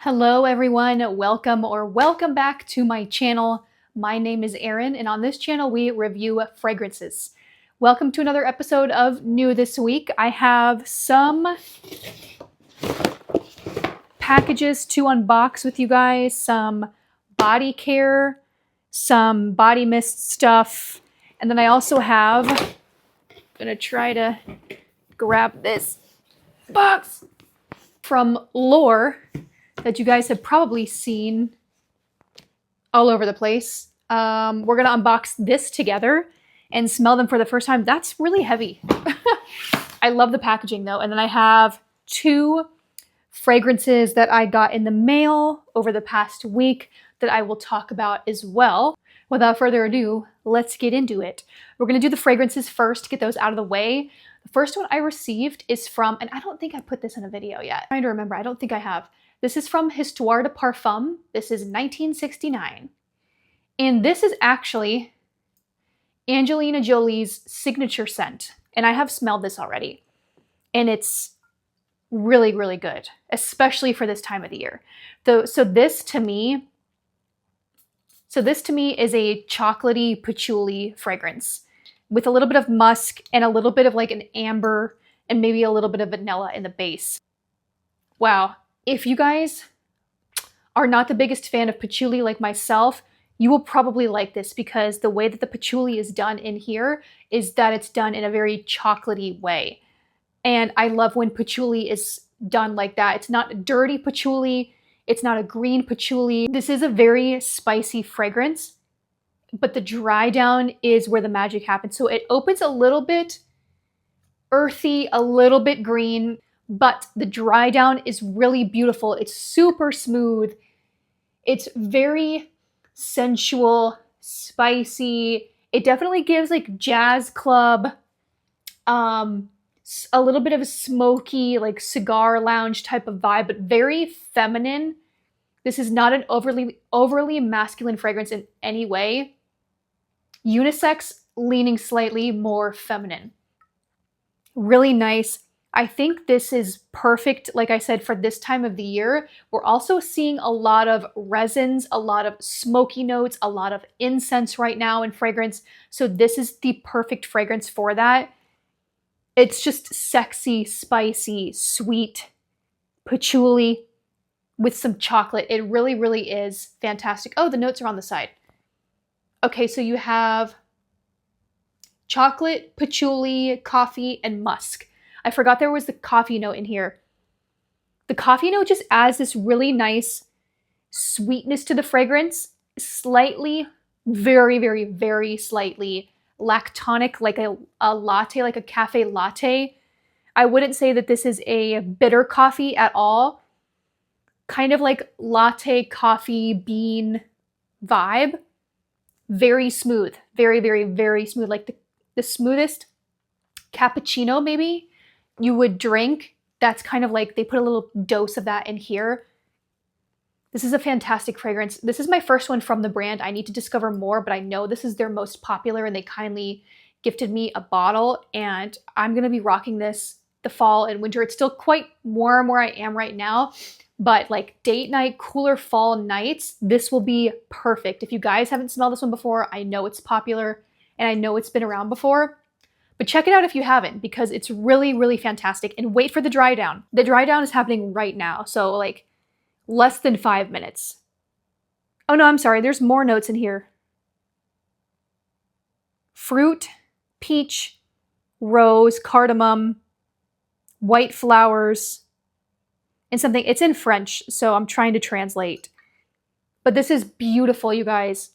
Hello everyone, welcome back to my channel. My name is Erin and on this channel we review fragrances. Welcome to another episode of New This Week. I have some packages to unbox with you guys, some body care, some body mist stuff, and then I also have, I'm gonna try to grab this box from Lore that you guys have probably seen all over the place. We're gonna unbox this together and smell them for the first time. That's really heavy. I love the packaging though. And then I have two fragrances that I got in the mail over the past week that I will talk about as well. Without further ado, let's get into it. We're gonna do the fragrances first to get those out of the way. The first one I received is from, and I don't think I put this in a video yet. I'm trying to remember, I don't think I have. This is from Histoires de Parfums. This is 1969. And this is actually Angelina Jolie's signature scent. And I have smelled this already. And it's really, really good, especially for this time of the year. So this to me is a chocolatey patchouli fragrance with a little bit of musk and a little bit of like an amber and maybe a little bit of vanilla in the base. Wow. If you guys are not the biggest fan of patchouli like myself, you will probably like this because the way that the patchouli is done in here is that it's done in a very chocolatey way. And I love when patchouli is done like that. It's not dirty patchouli. It's not a green patchouli. This is a very spicy fragrance, but the dry down is where the magic happens. So it opens a little bit earthy, a little bit green, but the dry down is really beautiful. It's super smooth. It's very sensual, spicy. It definitely gives like jazz club, a little bit of a smoky, like cigar lounge type of vibe, but very feminine. This is not an overly masculine fragrance in any way. Unisex, leaning slightly more feminine. Really nice. I think this is perfect, like I said, for this time of the year. We're also seeing a lot of resins, a lot of smoky notes, a lot of incense right now in fragrance. So this is the perfect fragrance for that. It's just sexy, spicy, sweet, patchouli with some chocolate. It really, really is fantastic. Oh, the notes are on the side. Okay, so you have chocolate, patchouli, coffee, and musk. I forgot there was the coffee note in here. The coffee note just adds this really nice sweetness to the fragrance. Slightly, very, very, very slightly lactonic, like a latte, like a cafe latte. I wouldn't say that this is a bitter coffee at all. Kind of like latte coffee bean vibe. Very smooth. Very, very, very smooth. Like the smoothest cappuccino maybe you would drink. That's kind of like they put a little dose of that in here. This is a fantastic fragrance. This is my first one from the brand. I need to discover more, but I know this is their most popular and they kindly gifted me a bottle and I'm going to be rocking this the fall and winter. It's still quite warm where I am right now, but like date night, cooler fall nights, this will be perfect. If you guys haven't smelled this one before, I know it's popular and I know it's been around before. But check it out if you haven't because it's really, really fantastic. And wait for the dry down. The dry down is happening right now. So like less than 5 minutes. Oh no, I'm sorry. There's more notes in here. Fruit, peach, rose, cardamom, white flowers, and something. It's in French, so I'm trying to translate. But this is beautiful, you guys.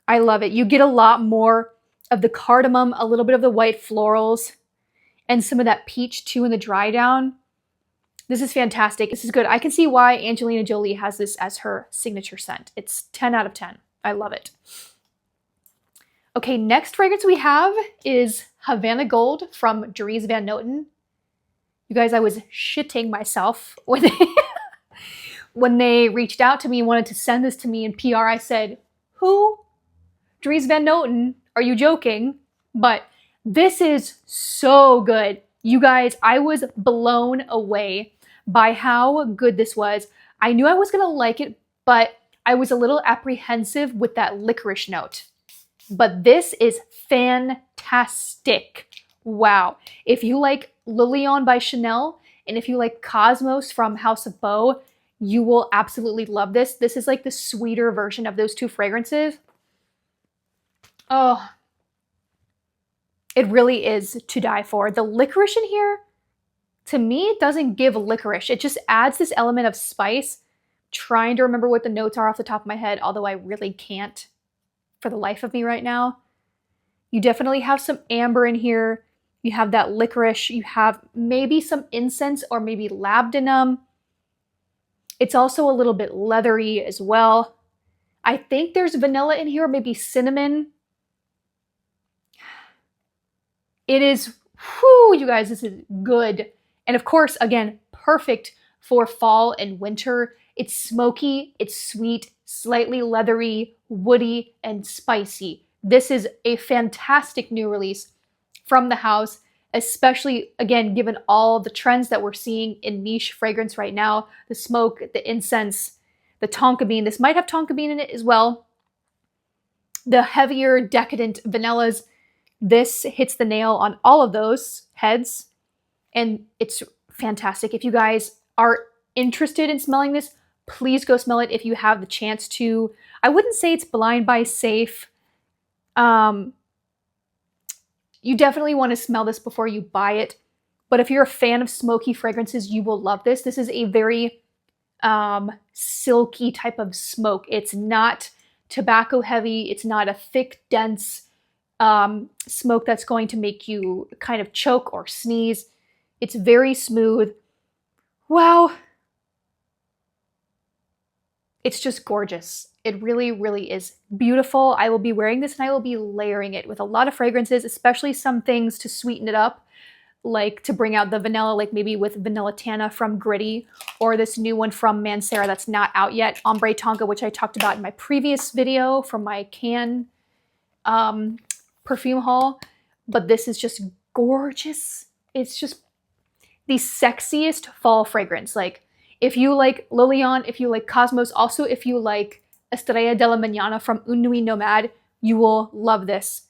I love it. You get a lot more of the cardamom, a little bit of the white florals, and some of that peach too in the dry down. This is fantastic. This is good. I can see why Angelina Jolie has this as her signature scent. It's 10 out of 10. I love it. Okay, next fragrance we have is Havana Gold from Dries Van Noten. You guys, I was shitting myself when they reached out to me and wanted to send this to me in PR. I said, who? Dries Van Noten? Are you joking? But this is so good. You guys, I was blown away by how good this was. I knew I was gonna like it, but I was a little apprehensive with that licorice note. But this is fantastic. Wow. If you like Lilion by Chanel, and if you like Cosmos from House of Beau, you will absolutely love this. This is like the sweeter version of those two fragrances. Oh, it really is to die for. The licorice in here, to me, it doesn't give licorice. It just adds this element of spice. Trying to remember what the notes are off the top of my head, although I really can't for the life of me right now. You definitely have some amber in here. You have that licorice. You have maybe some incense or maybe labdanum. It's also a little bit leathery as well. I think there's vanilla in here, maybe cinnamon. It is, whew, you guys, this is good. And of course, again, perfect for fall and winter. It's smoky, it's sweet, slightly leathery, woody, and spicy. This is a fantastic new release from the house, especially, again, given all the trends that we're seeing in niche fragrance right now. The smoke, the incense, the tonka bean. This might have tonka bean in it as well. The heavier, decadent vanillas. This hits the nail on all of those heads, and it's fantastic. If you guys are interested in smelling this, please go smell it if you have the chance to. I wouldn't say it's blind buy safe. You definitely want to smell this before you buy it. But if you're a fan of smoky fragrances, you will love this. This is a very silky type of smoke. It's not tobacco heavy. It's not a thick, dense smoke that's going to make you kind of choke or sneeze. It's very smooth. Wow. It's just gorgeous. It really, really is beautiful. I will be wearing this and I will be layering it with a lot of fragrances, especially some things to sweeten it up, like to bring out the vanilla, like maybe with Vanilla Tana from Gritty, or this new one from Mancera that's not out yet, Ombre Tonka, which I talked about in my previous video from my Cannes perfume haul. But this is just gorgeous. It's just the sexiest fall fragrance. Like, if you like Lilion, if you like Cosmos, also if you like Estrella de la Mañana from Un Nuit Nomade, you will love this.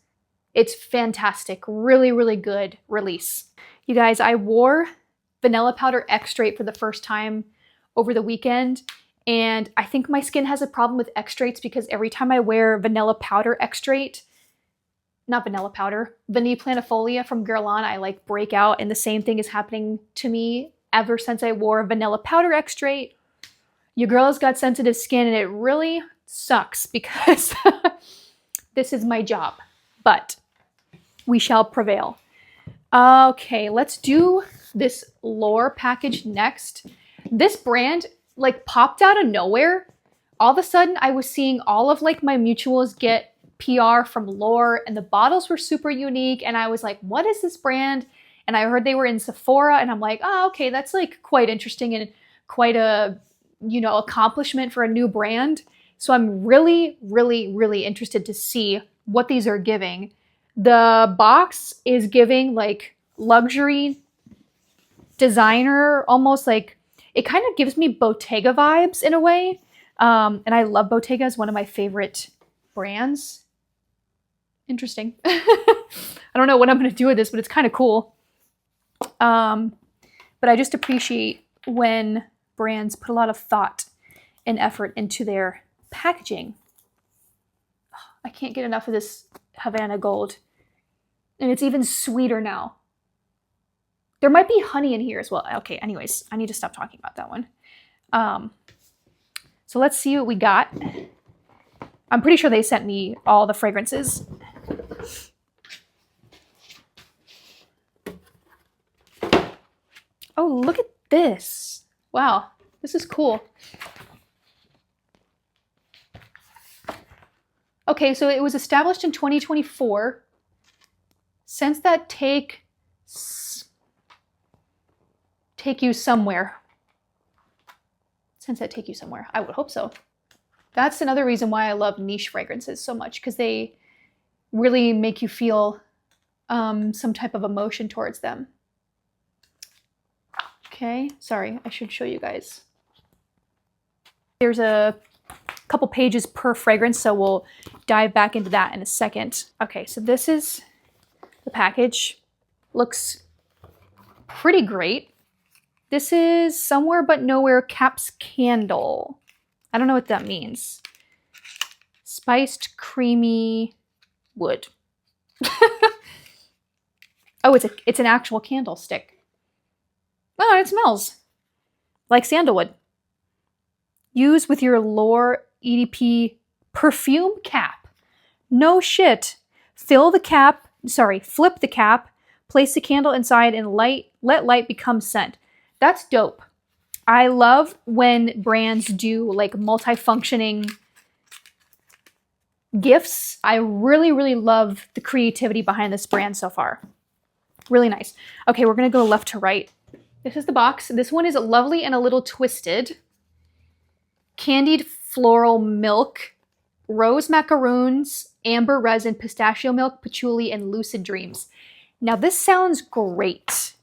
It's fantastic. Really, really good release. You guys, I wore Vanilla Powder Extrait for the first time over the weekend, and I think my skin has a problem with extraits because every time I wear Vanilla Powder Extrait, not Vanilla Powder, Vanille Planifolia from Guerlain, I like break out, and the same thing is happening to me ever since I wore Vanilla Powder Extrait. Your girl has got sensitive skin and it really sucks because this is my job, but we shall prevail. Okay, let's do this Lore package next. This brand like popped out of nowhere. All of a sudden I was seeing all of like my mutuals get PR from Lore and the bottles were super unique and I was like, what is this brand? And I heard they were in Sephora and I'm like, oh, okay, that's like quite interesting and quite a, you know, accomplishment for a new brand. So I'm really, really, really interested to see what these are giving. The box is giving like luxury designer, almost like, it kind of gives me Bottega vibes in a way. And I love Bottega, as one of my favorite brands. Interesting. I don't know what I'm going to do with this, but it's kind of cool. But I just appreciate when brands put a lot of thought and effort into their packaging. I can't get enough of this Havana Gold. And it's even sweeter now. There might be honey in here as well. Okay, anyways, I need to stop talking about that one. So let's see what we got. I'm pretty sure they sent me all the fragrances. Oh, look at this. Wow, this is cool. Okay, so it was established in 2024. Since that take you somewhere. Since that take you somewhere, I would hope so. That's another reason why I love niche fragrances so much, because they really make you feel some type of emotion towards them. Okay, sorry, I should show you guys. There's a couple pages per fragrance, so we'll dive back into that in a second. Okay, so this is the package. Looks pretty great. This is Somewhere But Nowhere Caps Candle. I don't know what that means. Spiced creamy wood. Oh, it's an actual candlestick. Oh, it smells like sandalwood. Use with your Lore EDP perfume cap. No shit. Flip the cap, place the candle inside and let light become scent. That's dope. I love when brands do like multifunctioning gifts. I really, really love the creativity behind this brand so far. Really nice. Okay, we're gonna go left to right. This is the box. This one is lovely and a little twisted. Candied floral milk, rose macaroons, amber resin, pistachio milk, patchouli, and lucid dreams. Now this sounds great.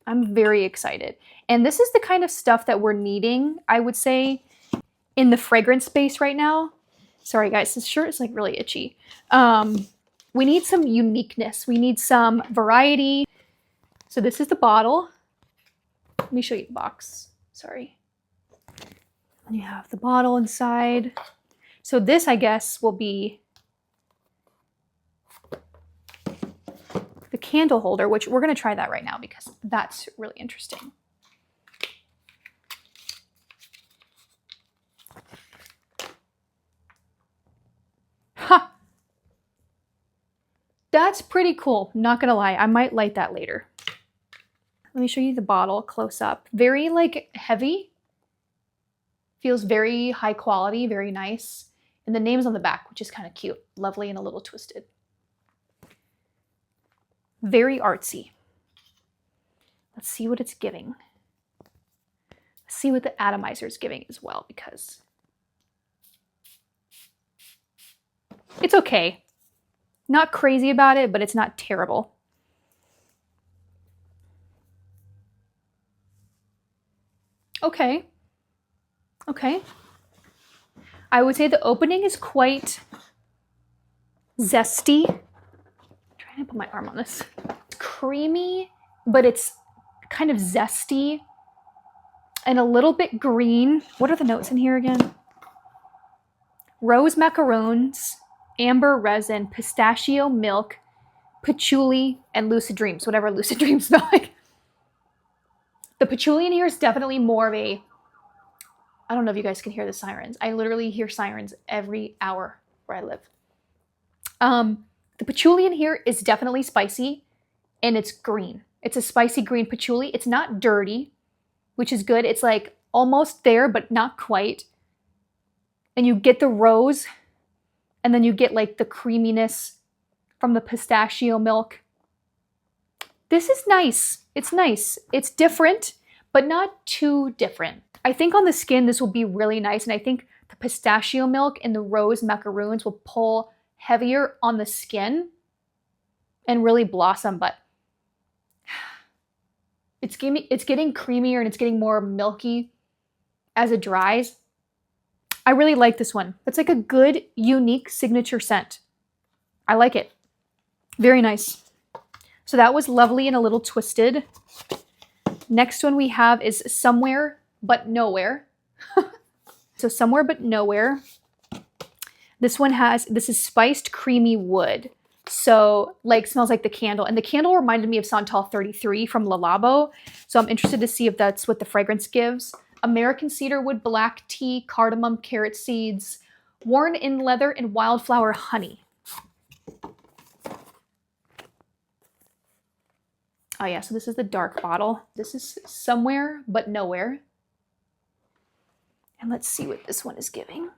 I'm very excited. And this is the kind of stuff that we're needing, I would say, in the fragrance space right now. Sorry guys, this shirt is like really itchy. We need some uniqueness. We need some variety. So this is the bottle. Let me show you the box. Sorry. And you have the bottle inside. So this, I guess, will be the candle holder, which we're going to try that right now because that's really interesting. Ha! That's pretty cool. Not going to lie. I might light that later. Let me show you the bottle close up. Very like heavy. Feels very high quality, very nice. And the name's on the back, which is kind of cute. Lovely and a little twisted. Very artsy. Let's see what it's giving. Let's see what the atomizer is giving as well, because it's okay. Not crazy about it, but it's not terrible. Okay. Okay. I would say the opening is quite zesty. I'm trying to put my arm on this. It's creamy, but it's kind of zesty and a little bit green. What are the notes in here again? Rose macaroons, amber resin, pistachio milk, patchouli, and lucid dreams, whatever lucid dreams smell like. The patchouli in here is definitely more of a, I don't know if you guys can hear the sirens. I literally hear sirens every hour where I live. The patchouli in here is definitely spicy and it's green. It's a spicy green patchouli. It's not dirty, which is good. It's like almost there, but not quite. And you get the rose and then you get like the creaminess from the pistachio milk. This is nice. It's nice. It's different, but not too different. I think on the skin, this will be really nice. And I think the pistachio milk and the rose macaroons will pull heavier on the skin and really blossom, but it's getting creamier and it's getting more milky as it dries. I really like this one. It's like a good, unique signature scent. I like it. Very nice. So that was lovely and a little twisted. Next one we have is Somewhere But Nowhere. So Somewhere But Nowhere. This is spiced creamy wood. So like smells like the candle. And the candle reminded me of Santal 33 from Le Labo. So I'm interested to see if that's what the fragrance gives. American cedarwood, black tea, cardamom, carrot seeds, worn in leather, and wildflower honey. Oh yeah, so this is the dark bottle. This is Somewhere But Nowhere. And let's see what this one is giving.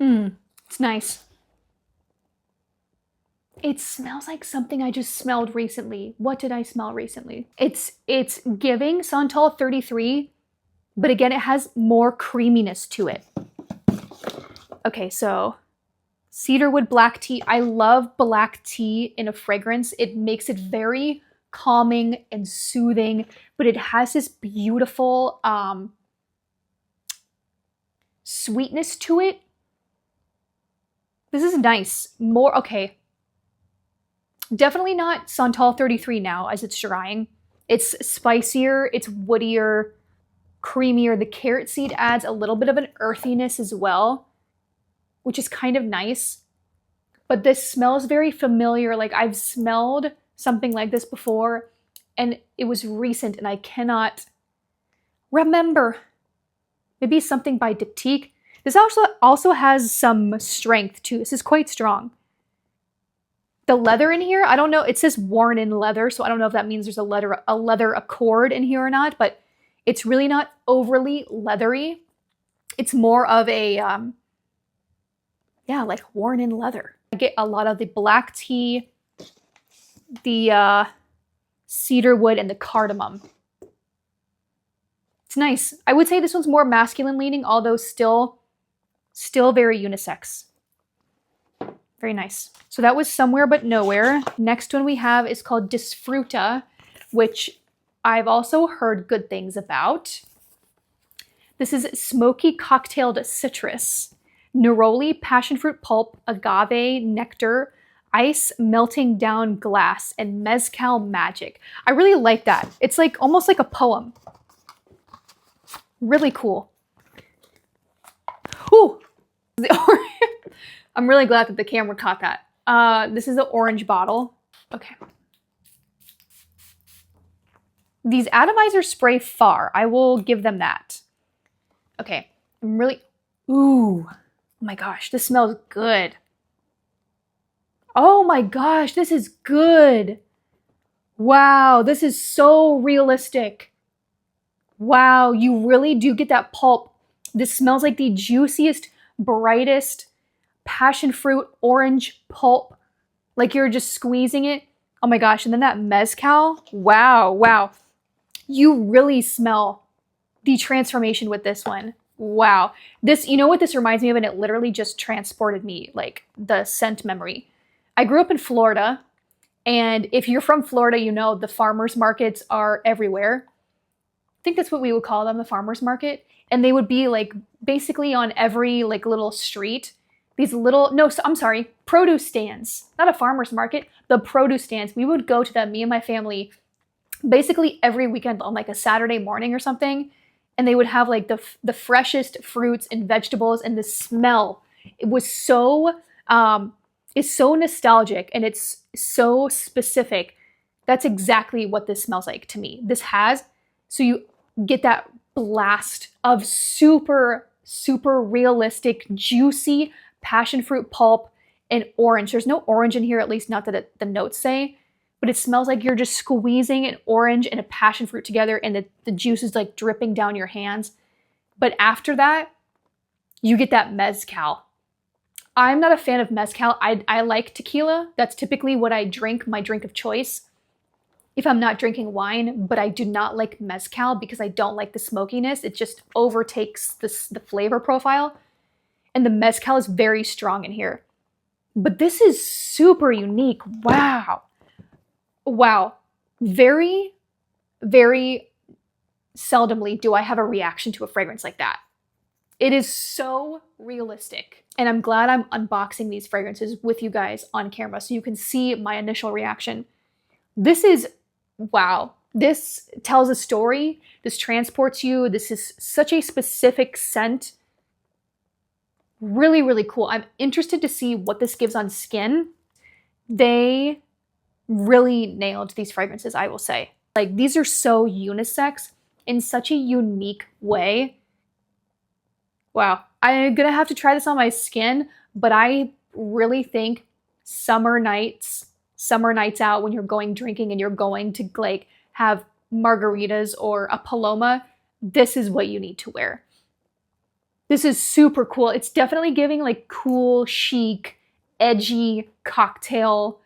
It's nice. It smells like something I just smelled recently. What did I smell recently? It's giving Santal 33, but again, it has more creaminess to it. Okay, so Cedarwood black tea. I love black tea in a fragrance. It makes it very calming and soothing, but it has this beautiful sweetness to it. This is nice. More, okay. Definitely not Santal 33 now as it's drying. It's spicier, it's woodier, creamier. The carrot seed adds a little bit of an earthiness as well, which is kind of nice. But this smells very familiar. Like I've smelled something like this before and it was recent and I cannot remember. Maybe something by Diptyque. This also has some strength too. This is quite strong. The leather in here, I don't know. It says worn in leather, so I don't know if that means there's a leather accord in here or not, but it's really not overly leathery. It's more of a, yeah, like worn in leather. I get a lot of the black tea, the cedarwood, and the cardamom. It's nice. I would say this one's more masculine leaning, although still very unisex. Very nice. So that was Somewhere But Nowhere. Next one we have is called Disfruta, which I've also heard good things about. This is smoky cocktailed citrus, neroli, passion fruit pulp, agave nectar, ice melting down glass, and mezcal magic. I really like that. It's like almost like a poem. Really cool. Ooh, I'm really glad that the camera caught that. This is the orange bottle. Okay. These atomizers spray far. I will give them that. Okay. I'm really... Ooh. Oh my gosh. This smells good. Oh my gosh. This is good. Wow. This is so realistic. Wow. You really do get that pulp. This smells like the juiciest, brightest passion fruit orange pulp, like you're just squeezing it. Oh my gosh. And then that mezcal, wow. You really smell the transformation with this one. Wow. This, you know what this reminds me of? And it literally just transported me, like the scent memory. I grew up in Florida, and if you're from Florida, you know the farmers markets are everywhere. I think that's what we would call them, the farmers market. And they would be like basically on every like little street. These little, no, I'm sorry, produce stands. Not a farmer's market, the produce stands. We would go to them, me and my family, basically every weekend on like a Saturday morning or something. And they would have like the freshest fruits and vegetables, and the smell, it was so, it's so nostalgic and it's so specific. That's exactly what this smells like to me. This has, so you get that blast of super realistic, juicy passion fruit pulp and orange. There's no orange in here, at least not that the notes say, but it smells like you're just squeezing an orange and a passion fruit together, and the juice is like dripping down your hands. But after that, you get that mezcal. I'm not a fan of mezcal. I like tequila. That's typically what I drink, my drink of choice, if I'm not drinking wine, but I do not like mezcal because I don't like the smokiness. It just overtakes the flavor profile. And the mezcal is very strong in here. But this is super unique. Wow. Wow. Very seldomly do I have a reaction to a fragrance like that. It is so realistic. And I'm glad I'm unboxing these fragrances with you guys on camera so you can see my initial reaction. This is, wow. This tells a story. This transports you. This is such a specific scent. Really cool. I'm interested to see what this gives on skin. They really nailed these fragrances, I will say. Like, these are so unisex in such a unique way. Wow. I'm gonna have to try this on my skin, but I really think summer nights out when you're going drinking and you're going to like have margaritas or a Paloma, this is what you need to wear. This is super cool. It's definitely giving like cool, chic, edgy cocktail,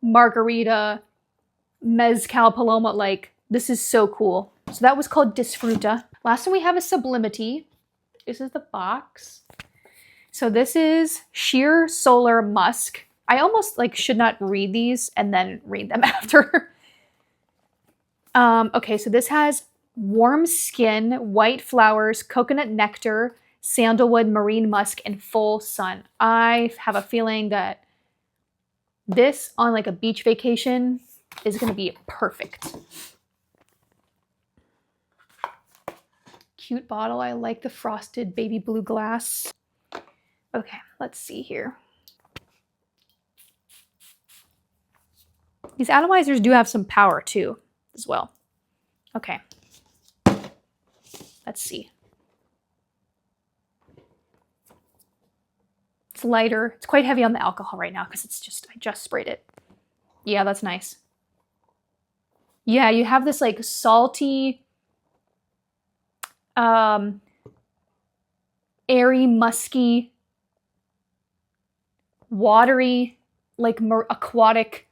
margarita, mezcal, Paloma. Like, this is so cool. So that was called Disfruta. Last one we have is Sublimity. This is the box. So this is Sheer Solar Musk. I almost like should not read these and then read them after. Okay, so this has warm skin, white flowers, coconut nectar, sandalwood, marine musk, and full sun. I have a feeling that this on like a beach vacation is going to be perfect. Cute bottle. I like the frosted baby blue glass. Okay, let's see here. These atomizers do have some power too, as well. Okay. Let's see. It's lighter. It's quite heavy on the alcohol right now because I just sprayed it. Yeah, that's nice. Yeah, you have this like salty, airy, musky, watery, like aquatic,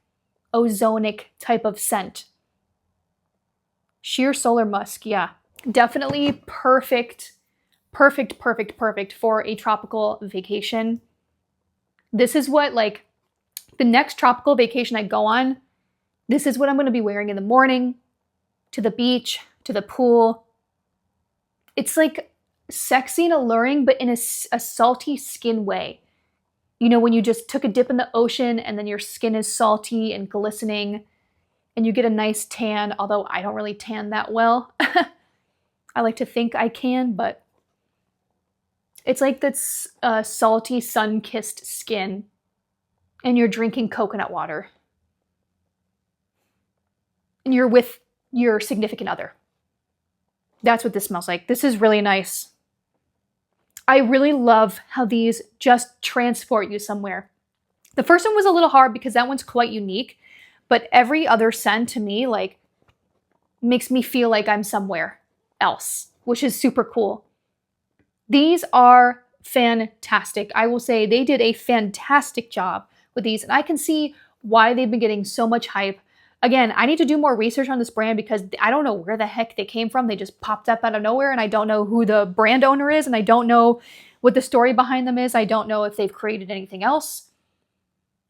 ozonic type of scent. Sheer Solar Musk, yeah. Definitely perfect for a tropical vacation. This is what, like, the next tropical vacation I go on, this is what I'm going to be wearing in the morning, to the beach, to the pool. It's like sexy and alluring, but in a salty skin way. You know, when you just took a dip in the ocean and then your skin is salty and glistening and you get a nice tan, although I don't really tan that well. I like to think I can, but it's like this salty, sun-kissed skin and you're drinking coconut water. And you're with your significant other. That's what this smells like. This is really nice. I really love how these just transport you somewhere. The first one was a little hard because that one's quite unique, but every other scent to me, like, makes me feel like I'm somewhere else, which is super cool. These are fantastic. I will say they did a fantastic job with these, and I can see why they've been getting so much hype. Again, I need to do more research on this brand because I don't know where the heck they came from. They just popped up out of nowhere, and I don't know who the brand owner is, and I don't know what the story behind them is. I don't know if they've created anything else.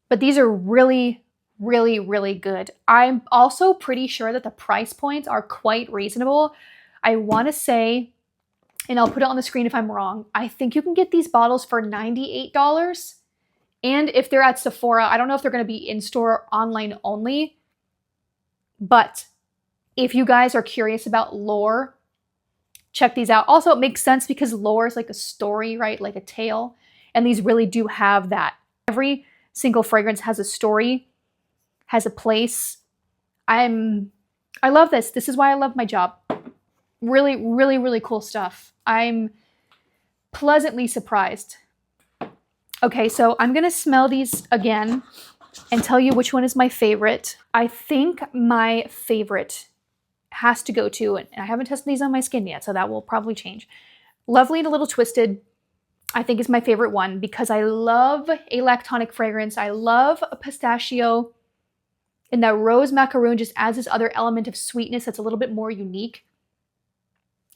But these are really, really, really good. I'm also pretty sure that the price points are quite reasonable. I want to say, and I'll put it on the screen if I'm wrong, I think you can get these bottles for $98. And if they're at Sephora, I don't know if they're going to be in-store or online only. But if you guys are curious about lore, check these out. Also, it makes sense because lore is like a story, right? Like a tale. And these really do have that. Every single fragrance has a story, has a place. I love this. This is why I love my job. Really, really, really cool stuff. I'm pleasantly surprised. Okay, so I'm going to smell these again and tell you which one is my favorite. I think my favorite has to go to, and I haven't tested these on my skin yet, so that will probably change. Lovely and a Little Twisted, I think, is my favorite one because I love a lactonic fragrance. I love a pistachio, and that rose macaroon just adds this other element of sweetness that's a little bit more unique.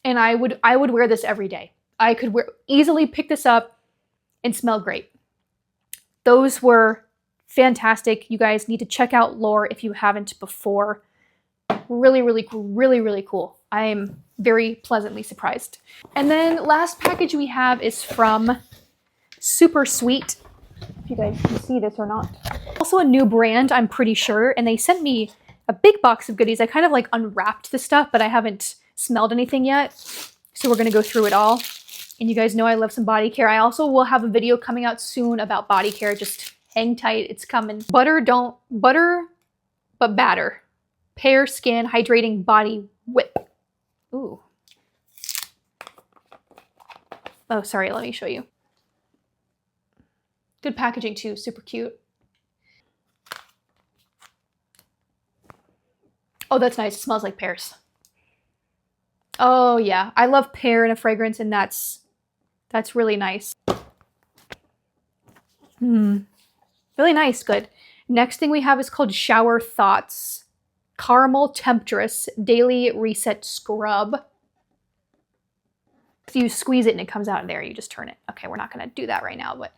And I would wear this every day. I could easily pick this up and smell great. Those were fantastic. You guys need to check out Lore if you haven't before. Really, really cool. Really, really cool. I am very pleasantly surprised. And then last package we have is from Super Sweet. If you guys can see this or not. Also a new brand, I'm pretty sure. And they sent me a big box of goodies. I kind of like unwrapped the stuff, but I haven't smelled anything yet. So we're going to go through it all. And you guys know I love some body care. I also will have a video coming out soon about body care. Just hang tight. It's coming. Butter, but batter. Pear Skin Hydrating Body Whip. Ooh. Oh, sorry. Let me show you. Good packaging too. Super cute. Oh, that's nice. It smells like pears. Oh yeah, I love pear in a fragrance, and that's really nice. Really nice, good. Next thing we have is called Shower Thoughts Caramel Temptress Daily Reset Scrub. So you squeeze it and it comes out in there. You just turn it. Okay, we're not gonna do that right now, but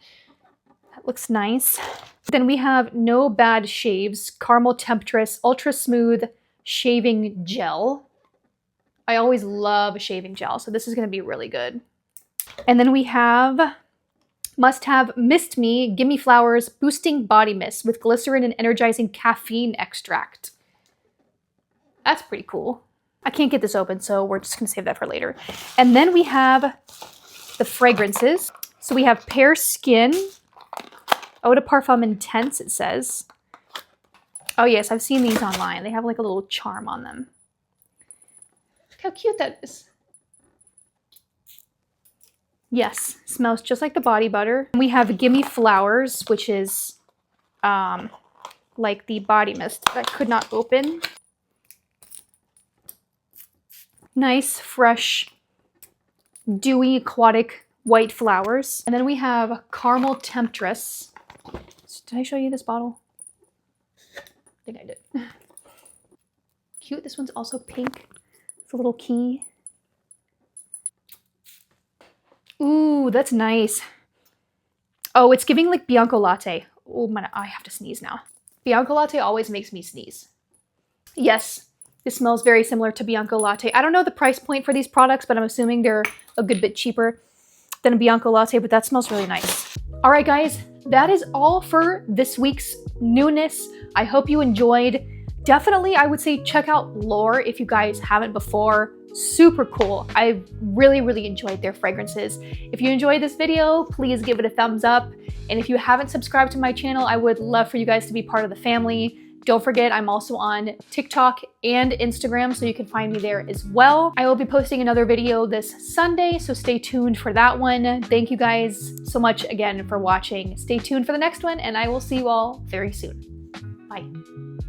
that looks nice. Then we have No Bad Shaves Caramel Temptress Ultra Smooth Shaving Gel. I always love shaving gel, so this is gonna be really good. And then we have Must Have Mist Me Gimme Flowers Boosting Body Mist with Glycerin and Energizing Caffeine Extract. That's pretty cool. I can't get this open, so we're just gonna save that for later. And then we have the fragrances. So we have Pear Skin, Eau de Parfum Intense, it says. Oh yes, I've seen these online. They have like a little charm on them. Look how cute that is. Yes, smells just like the body butter. We have Gimme Flowers, which is like the body mist that I could not open. Nice, fresh, dewy, aquatic white flowers. And then we have Caramel Temptress. Did I show you this bottle? I think I did. Cute. This one's also pink. It's a little key. Ooh, that's nice. Oh, it's giving like Bianco Latte. Oh my, I have to sneeze now. Bianco Latte always makes me sneeze. Yes, this smells very similar to Bianco Latte. I don't know the price point for these products, but I'm assuming they're a good bit cheaper than a Bianco Latte, but that smells really nice. All right, guys, that is all for this week's newness. I hope you enjoyed. Definitely, I would say check out Lore if you guys haven't before. Super cool. I really, really enjoyed their fragrances. If you enjoyed this video, please give it a thumbs up. And if you haven't subscribed to my channel, I would love for you guys to be part of the family. Don't forget, I'm also on TikTok and Instagram, so you can find me there as well. I will be posting another video this Sunday, so stay tuned for that one. Thank you guys so much again for watching. Stay tuned for the next one, and I will see you all very soon. Bye.